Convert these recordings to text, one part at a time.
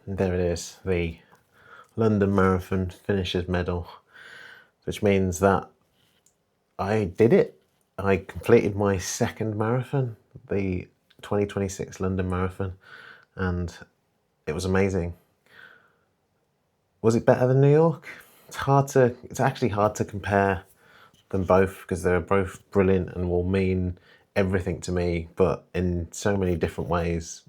And there it is, the London Marathon Finishers Medal, which means that I did it. I completed my second marathon, the 2026 London Marathon, and it was amazing. Was it better than New York? It's actually hard to compare them both because they're both brilliant and will mean everything to me, but in so many different ways.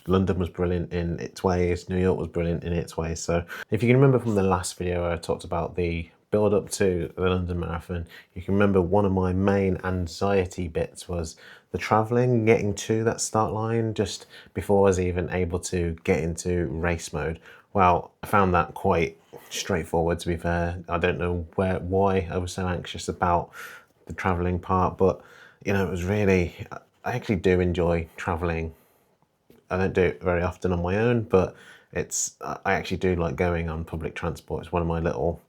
London was brilliant in its ways, New York was brilliant in its ways. So if you can remember from the last video where I talked about the build up to the London Marathon, you can remember one of my main anxiety bits was the travelling, getting to that start line just before I was even able to get into race mode. Well, I found that quite straightforward, to be fair. I don't know why I was so anxious about the travelling part, but you know, it was really, I actually do enjoy travelling. I don't do it very often on my own, but I actually do like going on public transport. It's one of my little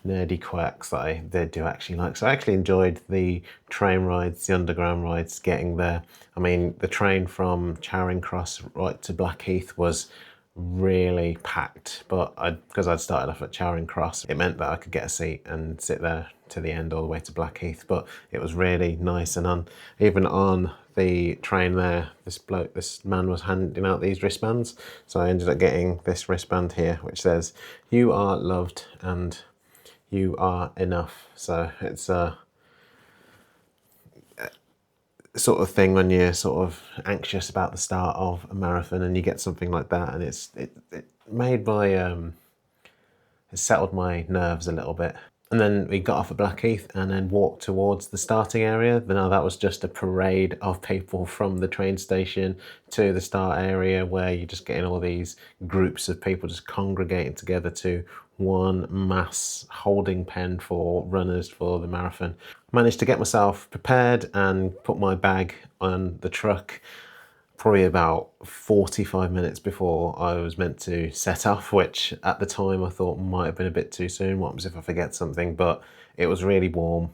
nerdy quirks that I do actually like. So I actually enjoyed the train rides, the underground rides, getting there. I mean, the train from Charing Cross right to Blackheath was really packed, but because I'd started off at Charing Cross, it meant that I could get a seat and sit there to the end all the way to Blackheath. But it was really nice, and even on the train there, this man was handing out these wristbands, so I ended up getting this wristband here which says "You are loved and you are enough." So it's a sort of thing when you're sort of anxious about the start of a marathon and you get something like that, and it made my it settled my nerves a little bit. And then we got off at Blackheath and then walked towards the starting area. Now that was just a parade of people from the train station to the start area, where you're just getting all these groups of people just congregating together to one mass holding pen for runners for the marathon. Managed to get myself prepared and put my bag on the truck probably about 45 minutes before I was meant to set off, which at the time I thought might have been a bit too soon. What happens if I forget something? But it was really warm,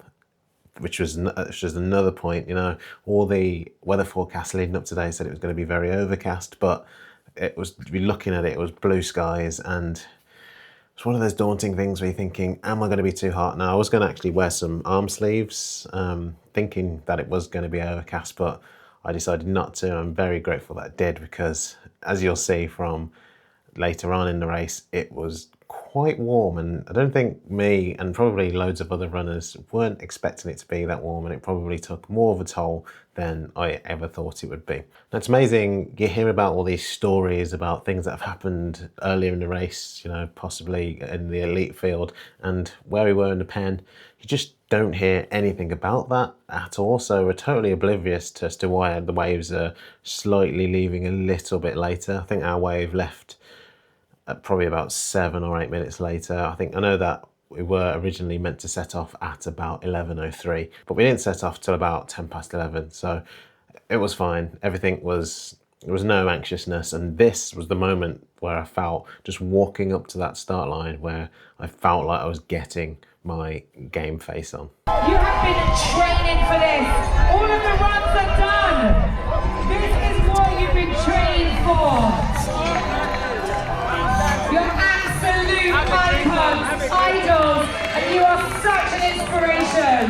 which was another point. You know, all the weather forecasts leading up today said it was going to be very overcast, but it was, to be looking at it, it was blue skies, and it's one of those daunting things where you're thinking, am I going to be too hot? Now, I was going to actually wear some arm sleeves, thinking that it was going to be overcast, but I decided not to. I'm very grateful that I did, because as you'll see from later on in the race, it was quite warm, and I don't think me and probably loads of other runners weren't expecting it to be that warm, and it probably took more of a toll than I ever thought it would be. Now, it's amazing, you hear about all these stories about things that have happened earlier in the race, you know, possibly in the elite field, and where we were in the pen, you just don't hear anything about that at all. So we're totally oblivious as to why the waves are slightly leaving a little bit later. I think our wave left at probably about 7 or 8 minutes later. I know that we were originally meant to set off at about 11:03, but we didn't set off till about 10 past 11. So it was fine. There was no anxiousness. And this was the moment where I felt, just walking up to that start line, where I felt like I was getting my game face on. You have been training for this. All of the runs are done. This is what you've been training for. You're absolute icons, idols, and you are such an inspiration.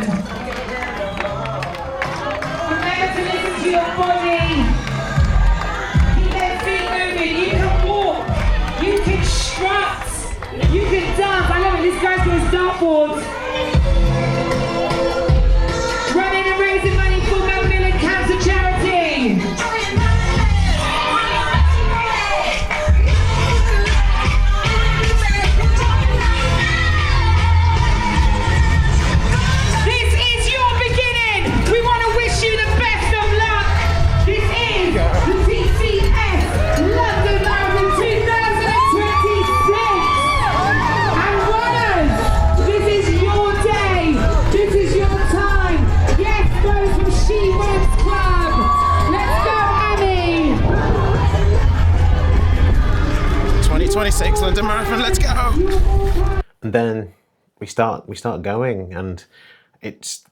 Remember to listen to your body. Keep their feet moving. You can walk. You can strut. You can dance. I love it. This guy's got his dartboard. Running and raising money for Macmillan Cancer Charity. This is your beginning. We want to wish you the best of luck. This is the TCS London Marathon 2026. And runners, this is your day. This is your time. Yes, those from She Runs Club. Let's go, Annie. 2026 London Marathon, let's go! And then we start going, and it's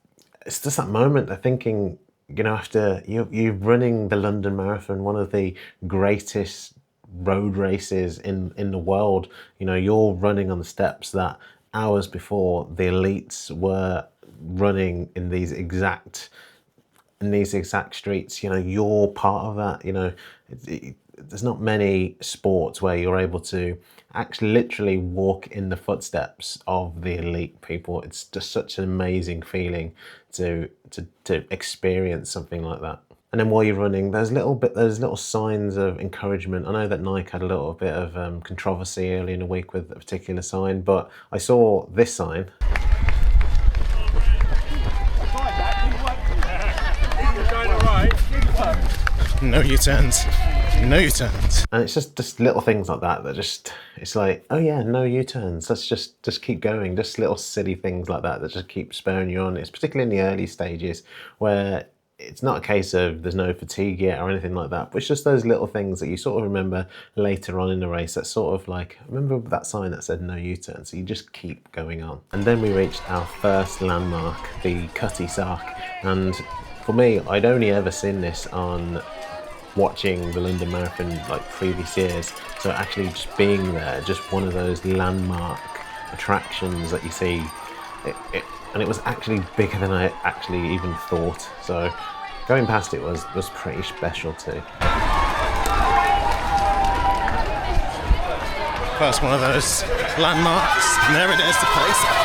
just that moment of thinking, you know, after you're running the London Marathon, one of the greatest road races in the world. You know, you're running on the steps that hours before the elites were running in these exact streets. You know, you're part of that. You know, there's not many sports where you're able to actually literally walk in the footsteps of the elite people. It's just such an amazing feeling to experience something like that. And then while you're running, there's little signs of encouragement. I know that Nike had a little bit of controversy early in the week with a particular sign, but I saw this sign. No U-turns. No U-turns. And it's just little things like that it's like, oh yeah, no U-turns. Let's just keep going. Just little silly things like that just keep spurring you on. It's particularly in the early stages where it's not a case of there's no fatigue yet or anything like that, but it's just those little things that you sort of remember later on in the race. That's sort of like, remember that sign that said no U-turn, so you just keep going on. And then we reached our first landmark, the Cutty Sark. And for me, I'd only ever seen this on watching the London Marathon like previous years. So actually just being there, just one of those landmark attractions that you see, and it was actually bigger than I actually even thought. So going past it was pretty special too. First one of those landmarks, and there it is, the place.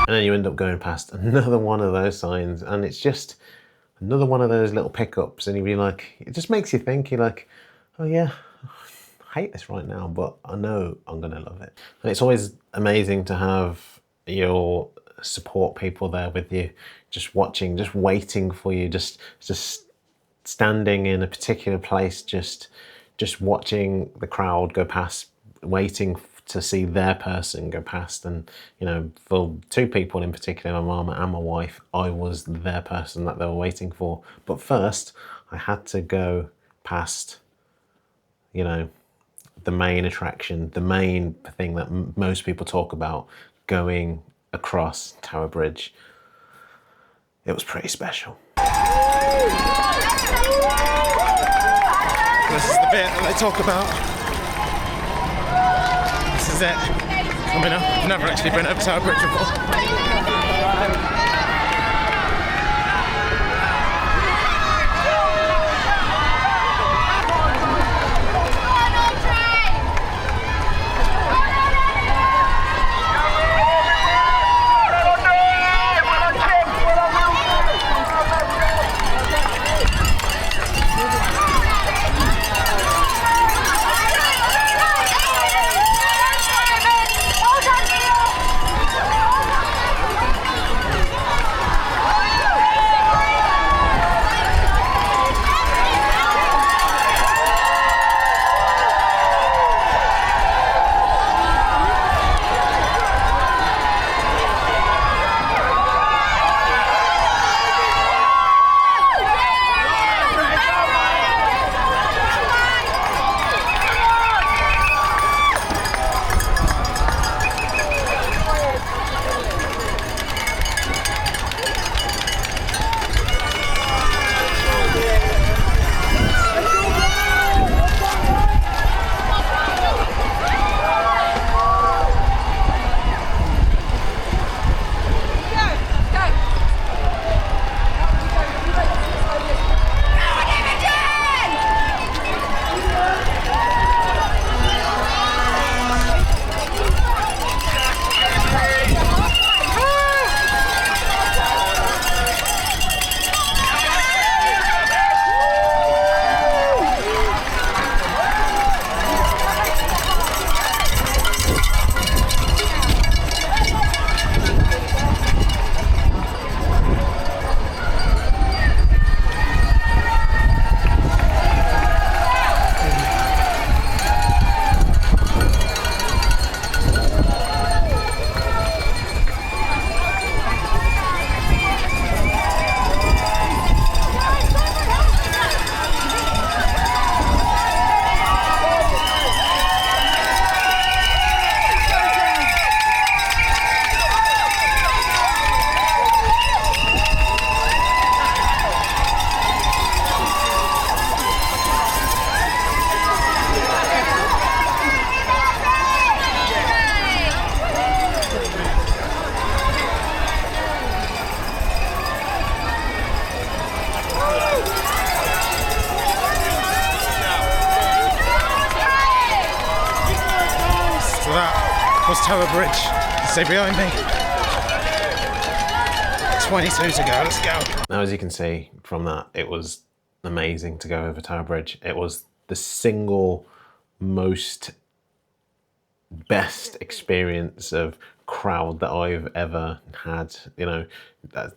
And then you end up going past another one of those signs, and it's just another one of those little pickups, and you'd be like, it just makes you think, you're like, oh yeah, I hate this right now, but I know I'm gonna love it. And it's always amazing to have your support people there with you, just watching, just waiting for you, just standing in a particular place, just watching the crowd go past, waiting to see their person go past. And you know, for two people in particular, my mum and my wife, I was their person that they were waiting for. But first I had to go past, you know, the main attraction, the main thing that most people talk about, going across Tower Bridge. It was pretty special. This is the bit that they talk about. This is it. I mean, I've never actually been over Tower Bridge before. that was Tower Bridge. See behind me. 22 to go, let's go. Now, as you can see from that, it was amazing to go over Tower Bridge. It was the single most best experience of crowd that I've ever had. You know,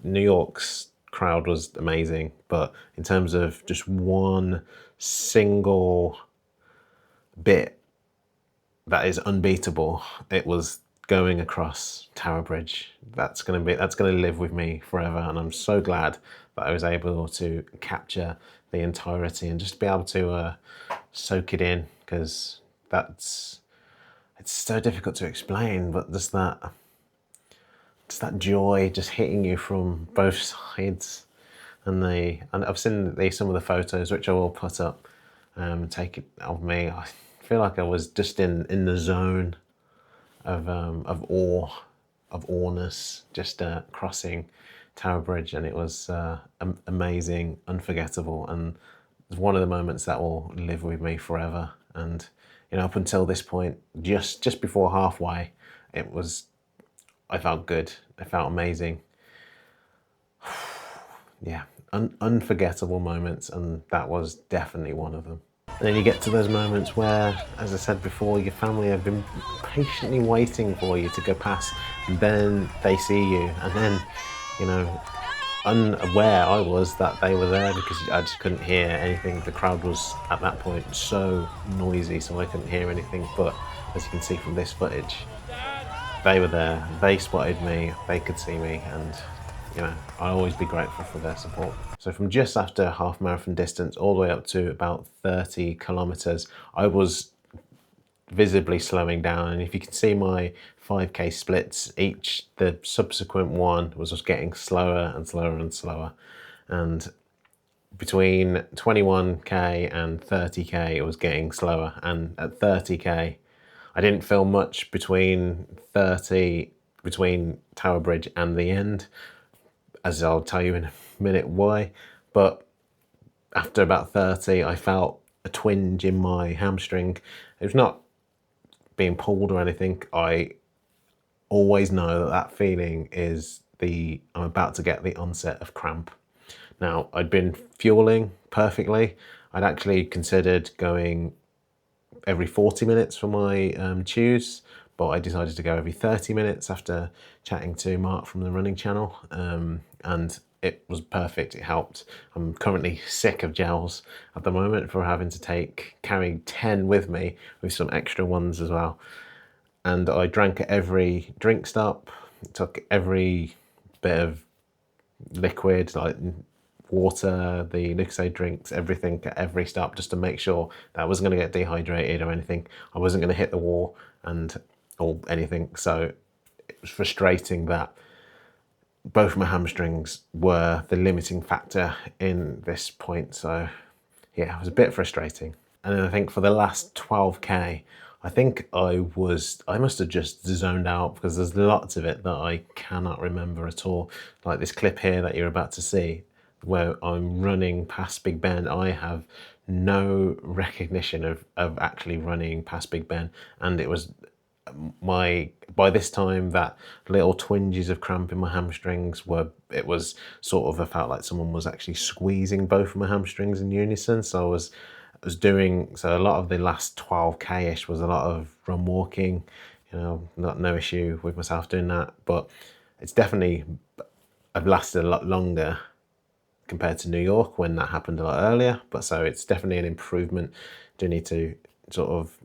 New York's crowd was amazing, but in terms of just one single bit that is unbeatable, it was going across Tower Bridge. That's gonna live with me forever, and I'm so glad that I was able to capture the entirety and just be able to soak it in, because it's so difficult to explain, but just that joy just hitting you from both sides. And I've seen some of the photos, which I will put up, taken of me. I feel like I was just in the zone of awe, of awness, just crossing Tower Bridge, and it was amazing, unforgettable, and it's one of the moments that will live with me forever. And you know, up until this point, just before halfway, I felt good. I felt amazing. Yeah, unforgettable moments, and that was definitely one of them. And then you get to those moments where, as I said before, your family have been patiently waiting for you to go past, and then they see you, and then, you know, unaware I was that they were there, because I just couldn't hear anything. The crowd was at that point so noisy, so I couldn't hear anything. But as you can see from this footage, they were there, they spotted me, they could see me, and you know, I'll always be grateful for their support. So from just after half marathon distance all the way up to about 30 kilometers, I was visibly slowing down. And if you can see my 5K splits, the subsequent one was just getting slower and slower and slower. And between 21K and 30K, it was getting slower. And at 30K, I didn't feel much between Tower Bridge and the end, as I'll tell you in a minute why. But after about 30, I felt a twinge in my hamstring. It was not being pulled or anything. I always know that feeling is I'm about to get the onset of cramp. Now, I'd been fueling perfectly. I'd actually considered going every 40 minutes for my chews, but I decided to go every 30 minutes after chatting to Mark from the running channel, and it was perfect. It helped. I'm currently sick of gels at the moment for having to carry 10 with me, with some extra ones as well. And I drank at every drink stop, took every bit of liquid, like water, the Lucozade drinks, everything at every stop, just to make sure that I wasn't going to get dehydrated or anything. I wasn't going to hit the wall or anything. So it was frustrating that both my hamstrings were the limiting factor in this point. So yeah, it was a bit frustrating. And then I think for the last 12K, I think I must have just zoned out, because there's lots of it that I cannot remember at all. Like this clip here that you're about to see, where I'm running past Big Ben. I have no recognition of actually running past Big Ben. And it was by this time, that little twinges of cramp in my hamstrings it felt like someone was actually squeezing both of my hamstrings in unison. So I was doing, so a lot of the last 12K-ish was a lot of run walking, you know, no issue with myself doing that, but it's definitely, I've lasted a lot longer compared to New York when that happened a lot earlier, but so it's definitely an improvement. Do need to sort of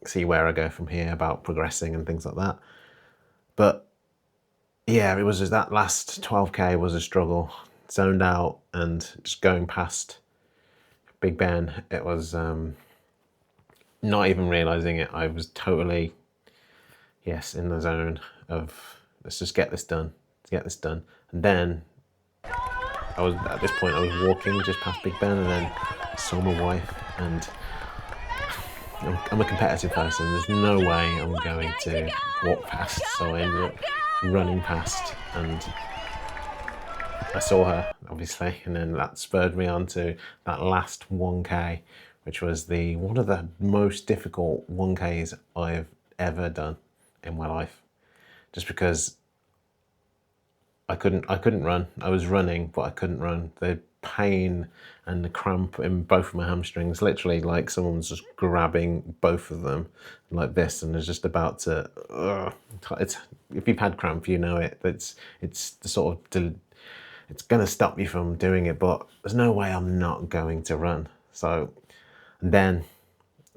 see where I go from here about progressing and things like that. But yeah, it was just that last 12K was a struggle, zoned out, and just going past Big Ben, it was not even realizing it. I was totally, yes, in the zone of let's just get this done, And then at this point I was walking just past Big Ben, and then saw my wife, and I'm a competitive person. There's no way I'm going to walk past, so I ended up running past, and I saw her, obviously, and then that spurred me on to that last 1K, which was one of the most difficult 1Ks I've ever done in my life, just because I couldn't run. I was running, but I couldn't run. The pain and the cramp in both of my hamstrings, literally like someone's just grabbing both of them like this and is just about to. It's, if you've had cramp, you know it. It's the sort of it's gonna stop you from doing it, but there's no way I'm not going to run. So, and then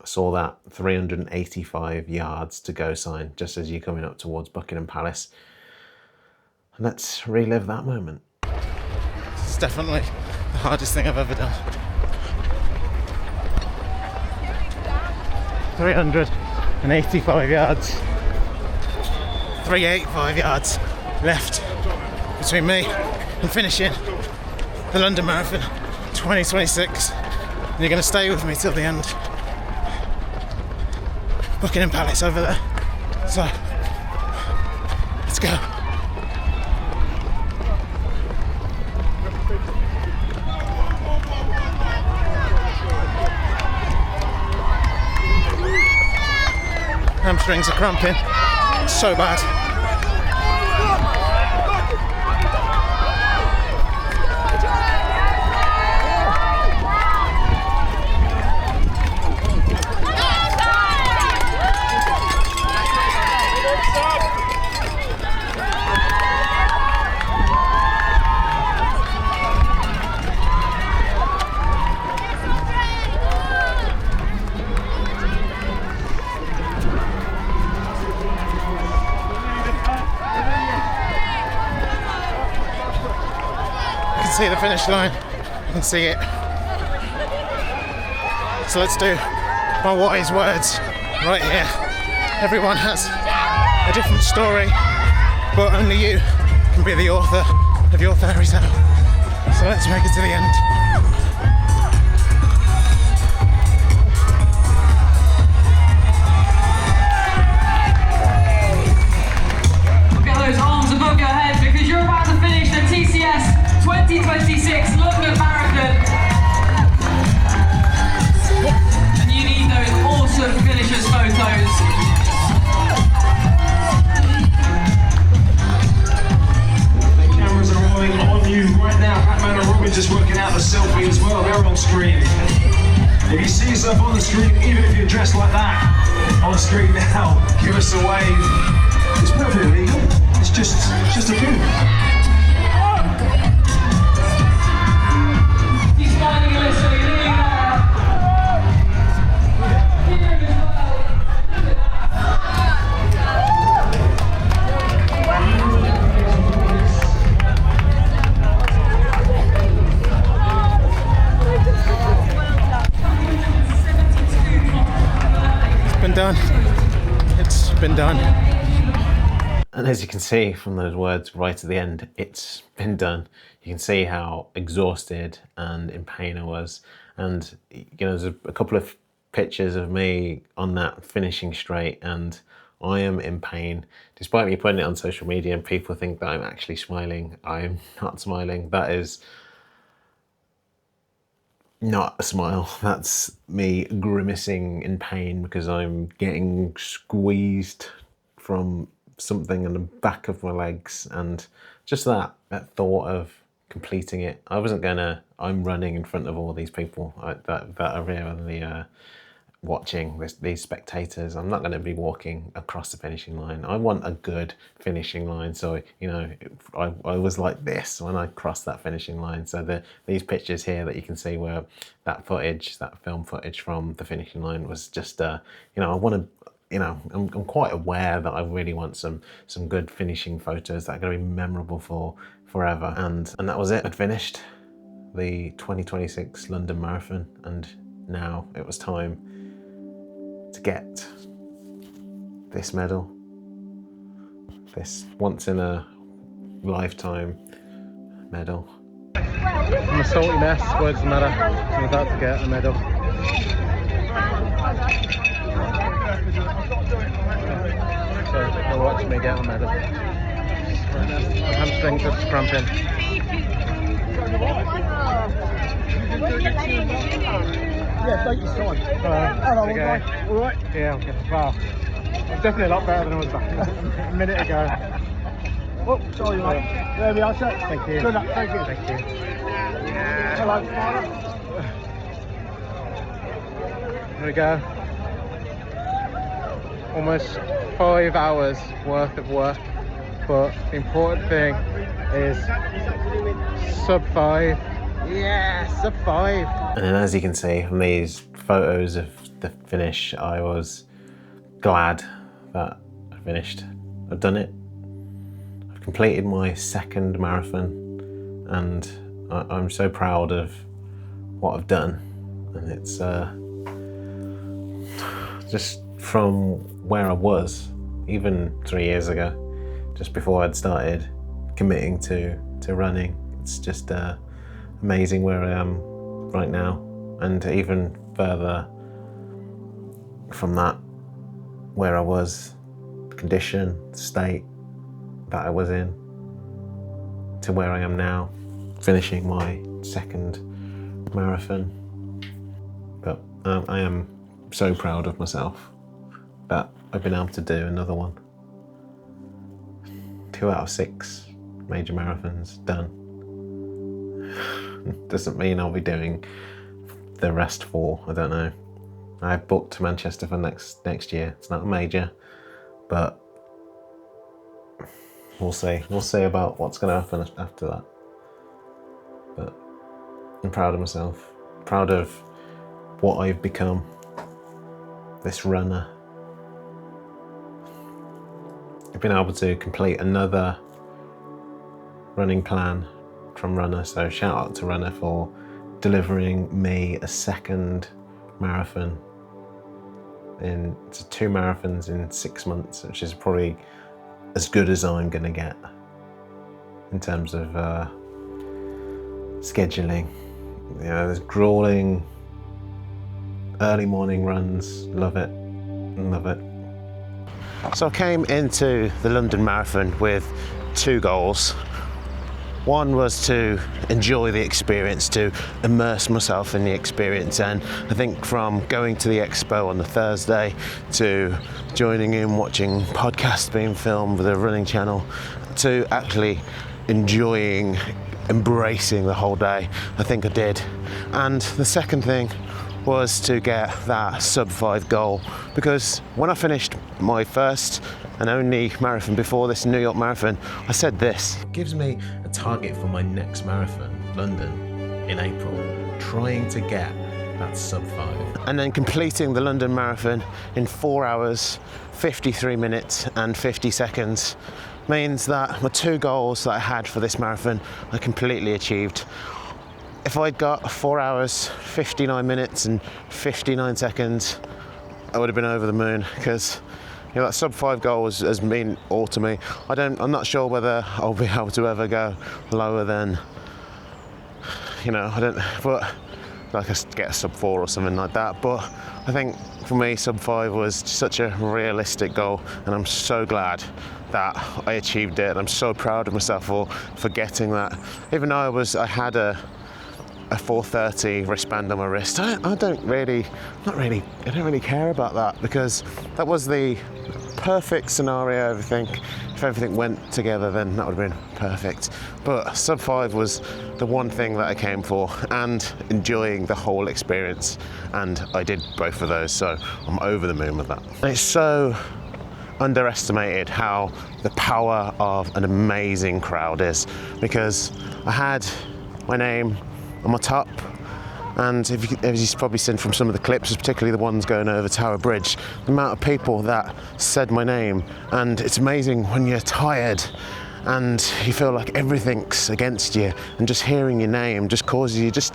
I saw that 385 yards to go sign just as you're coming up towards Buckingham Palace. And let's relive that moment. It's definitely the hardest thing I've ever done. 385 yards. 385 yards left between me and finishing the London Marathon 2026. And you're going to stay with me till the end. Buckingham Palace over there. So, let's go. Hamstrings are cramping so bad. See the finish line, you can see it. So let's do my wise words right here. Everyone has a different story, but only you can be the author of your fairy tale. So let's make it to the end. Get those arms above your head because you're about to finish the TCS 2026 London Marathon. And you need those awesome finishers photos. The cameras are rolling on you right now. Batman and Robin just working out the selfie as well. They're on screen. If you see yourself on the screen, even if you're dressed like that, on screen now, give us a wave. It's perfectly legal. It's just a proof. It's been done. And as you can see from those words right at the end, it's been done. You can see how exhausted and in pain I was. And you know, there's a couple of pictures of me on that finishing straight, and I am in pain. Despite me putting it on social media and people think that I'm actually smiling, I'm not smiling. That is not a smile. That's me grimacing in pain because I'm getting squeezed from something in the back of my legs, and just that thought of completing it. I wasn't gonna. I'm running in front of all these people that are really watching these spectators. I'm not going to be walking across the finishing line. I want a good finishing line. So, you know, I was like this when I crossed that finishing line. So these pictures here that you can see where that footage, that film footage from the finishing line was just, you know, I want to, you know, I'm quite aware that I really want some good finishing photos that are going to be memorable for forever. And that was it. I'd finished the 2026 London Marathon, and now it was time to get this medal, this once in a lifetime medal. I'm a salty mess, what does it matter? I'm about to get a medal. So you'll watch me get a medal. Right now, my hamstrings are cramping. Yeah, take your time. Hello, okay. All right? Yeah, okay. Wow. definitely a lot better than I was back a minute ago. Oh, sorry, mate. There we are, sir. Thank you. Good luck. Thank you. Thank you. Hello. There we go. Almost 5 hours worth of work, but the important thing is sub 5. Yeah, sub 5. And then, as you can see from these photos of the finish, I was glad that I finished. I've done it. I've completed my second marathon, and I'm so proud of what I've done. And it's just from where I was, even 3 years ago, just before I'd started committing to running. It's just amazing where I am right now, and even further from that, where I was, the condition, the state that I was in, to where I am now, finishing my second marathon. But I am so proud of myself that I've been able to do another one. 2 out of 6 major marathons done. Doesn't mean I'll be doing the rest 4, I don't know. I booked Manchester for next year. It's not a major, but we'll see. We'll see about what's going to happen after that. But I'm proud of myself. Proud of what I've become. This runner. I've been able to complete another running plan from Runner, so shout out to Runner for delivering me a second marathon. It's 2 marathons in 6 months, which is probably as good as I'm gonna get in terms of scheduling. You know, there's grueling early morning runs. Love it, love it. So I came into the London Marathon with 2 goals. One was to enjoy the experience, to immerse myself in the experience, and I think from going to the expo on the Thursday to joining in, watching podcasts being filmed with a running channel, to actually enjoying, embracing the whole day, I think I did. And the second thing was to get that sub 5 goal, because when I finished my first and only marathon before this New York Marathon, I said this. It gives me a target for my next marathon, London, in April, trying to get that sub 5. And then completing the London Marathon in 4 hours, 53 minutes and 50 seconds means that my 2 goals that I had for this marathon I completely achieved. If I'd got 4 hours, 59 minutes and 59 seconds, I would have been over the moon, because you know, that sub 5 goal has meant all to me. I'm not sure whether I'll be able to ever go lower than, but like I get a sub 4 or something like that. But I think for me, sub 5 was such a realistic goal, and I'm so glad that I achieved it. And I'm so proud of myself for getting that. Even though I had a 4:30 wristband on my wrist, I don't really care about that, because that was the perfect scenario. If everything went together, then that would have been perfect. But sub 5 was the one thing that I came for, and enjoying the whole experience, and I did both of those, so I'm over the moon with that. And it's so underestimated how the power of an amazing crowd is, because I had my name on my top, and as you've probably seen from some of the clips, particularly the ones going over Tower Bridge, the amount of people that said my name. And it's amazing when you're tired and you feel like everything's against you, and just hearing your name just causes you just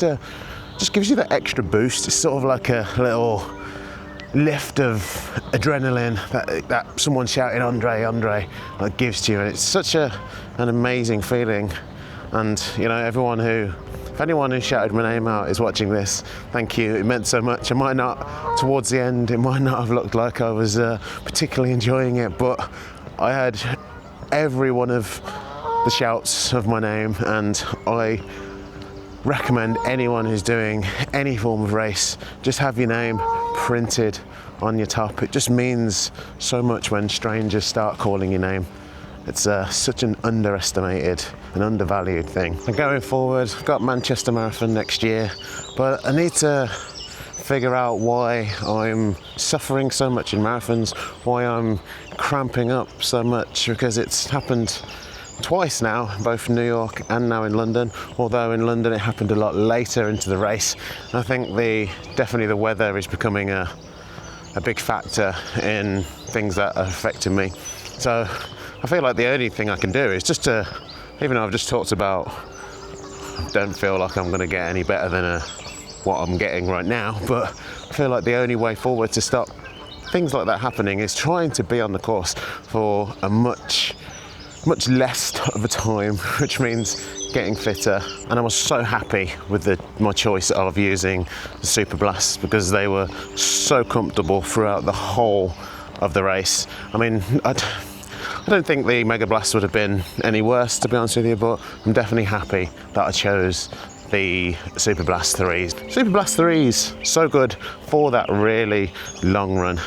gives you that extra boost. It's sort of like a little lift of adrenaline that someone shouting Andre like gives to you, and it's such an amazing feeling. And you know, if anyone who shouted my name out is watching this, thank you, it meant so much. Towards the end, it might not have looked like I was particularly enjoying it, but I had every one of the shouts of my name, and I recommend anyone who's doing any form of race, just have your name printed on your top. It just means so much when strangers start calling your name. It's such an underestimated and undervalued thing. And going forward, I've got Manchester Marathon next year, but I need to figure out why I'm suffering so much in marathons, why I'm cramping up so much, because it's happened twice now, both in New York and now in London, although in London it happened a lot later into the race. I think definitely the weather is becoming a big factor in things that are affecting me. So I feel like the only thing I can do is just to, even though I've just talked about, I don't feel like I'm going to get any better than what I'm getting right now, but I feel like the only way forward to stop things like that happening is trying to be on the course for a much less of a time, which means getting fitter. And I was so happy with my choice of using the Super Blasts because they were so comfortable throughout the whole of the race. I mean, I don't think the Mega Blast would have been any worse, to be honest with you, but I'm definitely happy that I chose the Super Blast 3s. Super Blast 3s, so good for that really long run.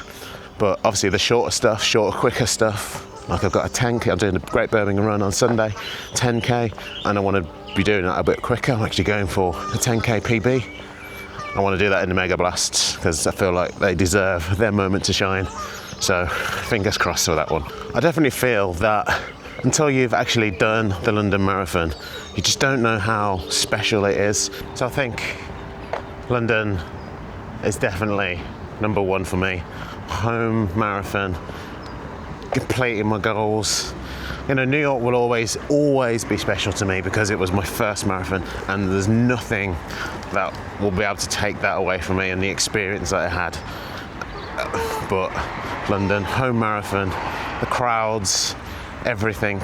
But obviously the shorter, quicker stuff, like I've got a 10K, I'm doing the Great Birmingham Run on Sunday, 10K, and I want to be doing that a bit quicker. I'm actually going for a 10K PB. I want to do that in the Mega Blasts because I feel like they deserve their moment to shine. So fingers crossed for that one. I definitely feel that until you've actually done the London Marathon, you just don't know how special it is. So I think London is definitely number one for me. Home marathon, completing my goals. You know, New York will always be special to me because it was my first marathon, and there's nothing that will be able to take that away from me and the experience that I had. But London, home marathon, the crowds, everything.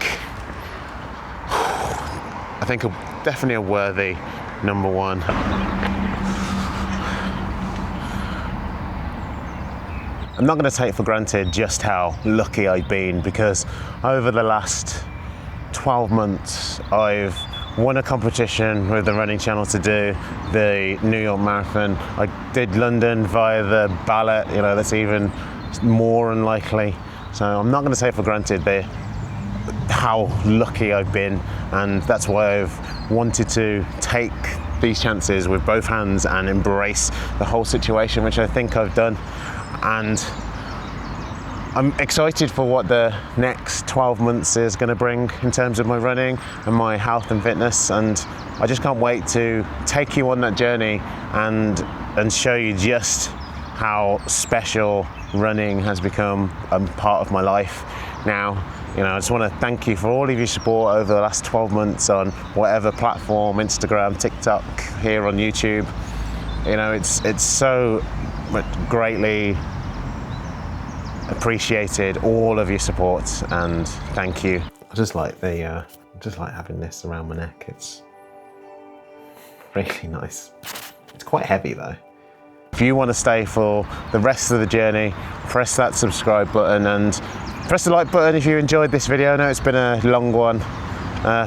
I think definitely a worthy number one. I'm not going to take for granted just how lucky I've been, because over the last 12 months I've won a competition with the running channel to do the New York Marathon. I did London via the ballot, you know, that's even more unlikely. So I'm not going to take for granted how lucky I've been, and that's why I've wanted to take these chances with both hands and embrace the whole situation, which I think I've done. And I'm excited for what the next 12 months is going to bring in terms of my running and my health and fitness, and I just can't wait to take you on that journey and show you just how special running has become a part of my life now. You know, I just want to thank you for all of your support over the last 12 months on whatever platform, Instagram, TikTok, here on YouTube. You know, it's so greatly appreciated, all of your support, and thank you. I just like having this around my neck. It's really nice. It's quite heavy though. If you want to stay for the rest of the journey, press that subscribe button and press the like button if you enjoyed this video. I know it's been a long one.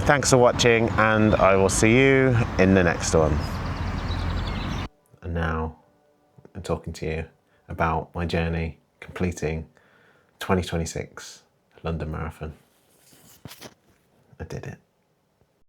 Thanks for watching, and I will see you in the next one. And now I'm talking to you about my journey completing 2026 London Marathon. I did it.